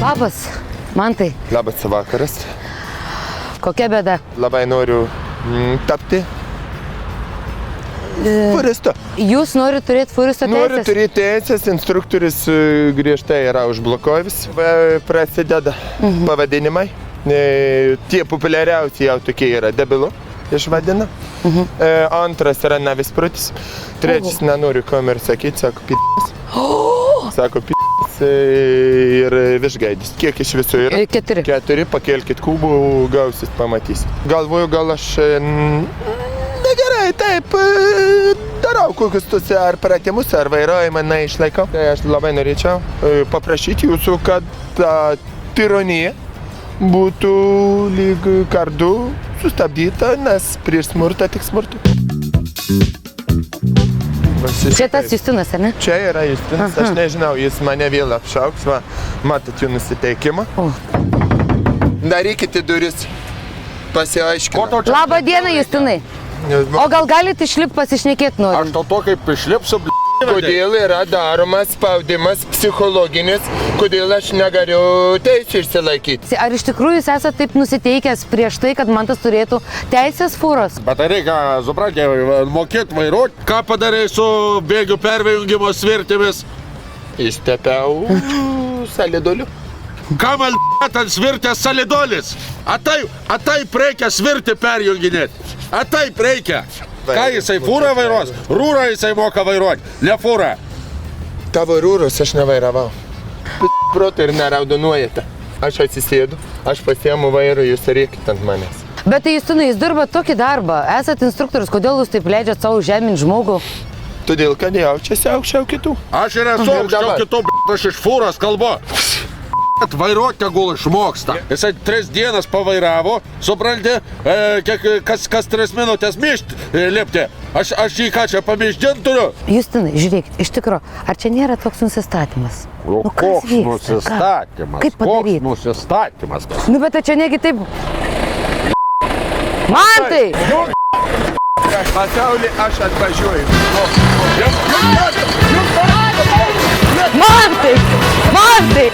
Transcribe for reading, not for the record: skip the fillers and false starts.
Labas, Mantai. Labas vakaras. Kokia bėda? Labai noriu tapti furistu. Jūs norite turėti furisto teisės? Noriu turėti teisės, instruktorius griežtai yra užblokavęs. Prasideda pavadinimai. Tie populiariausi jau tokie yra debilu, išvadina. Antras yra navisprutis. Trečias nenoriu kam ir sakyti, sako p***s. Sako p***s ir višgaidis. Kiek iš viso yra? 4. 4, pakelkit kubų, gausit, pamatysit. Galvoju, gal aš negerai, taip, darau kokius tuos ar pratimus, ar vairuojimą neišlaikau. Tai aš labai norėčiau paprašyti jūsų, kad ta tironija būtų lyg kardu sustabdyta, nes prieš smurtą tik smurtu. Čia tas Justinas, ar ne? Čia yra Justinas, aš nežinau, jis mane vėl apšauks, va, matot jų nusiteikimą. Darykite duris, pasiaiškinu. Labą dieną, Justinai. O gal galite išlipti pasišnekėti noriu? Aš to kaip išlipsiu, Kodėl yra daromas spaudimas psichologinis, kodėl aš negaliu teisę išsilaikyti? Ar iš tikrųjų jūs esate taip nusiteikęs prieš tai, kad Mantas turėtų teisės fūros? bet tai reikia, suprantate, mokėti vairuoti. Ką padarai su bėgių pervėjungimo svirtimis? Ištepiau salidoliu. Ką man ten svirtės salidolis? Ataip reikia svirti perjunginėti. Ataip reikia. Ką jisai fūrą vairuos? Rūrą jisai moka vairuoti, ne fūrą. Tavo rūros aš nevairavau. Protai ir neraudonuojate. Aš atsisėdu, aš pasiemu vairą, jūs rėkit ant manęs. Bet tai Justinai, jūs dirbat tokį darbą, esate instruktorius, kodėl jūs taip leidžiat savo žeminti žmogų? Todėl, kad jaučiasi aukščiau kitų. Aš ir esu aukščiau kitų, aš iš fūros kalbu. Vairuoti tegul išmoksta. Jisai 3 dienas pavairavo, supranti, kas 3 minutės mišti lipti. Aš jį ką čia pamišdint turiu? Justinai, žiūrėkit, iš tikro, ar čia nėra toks nusistatymas? Koks nusistatymas? Kaip padaryti? Koks nusistatymas? Nu, bet čia negi taip... Mantai! Pasaulį aš atvažiuoju. Mantai! Mantai!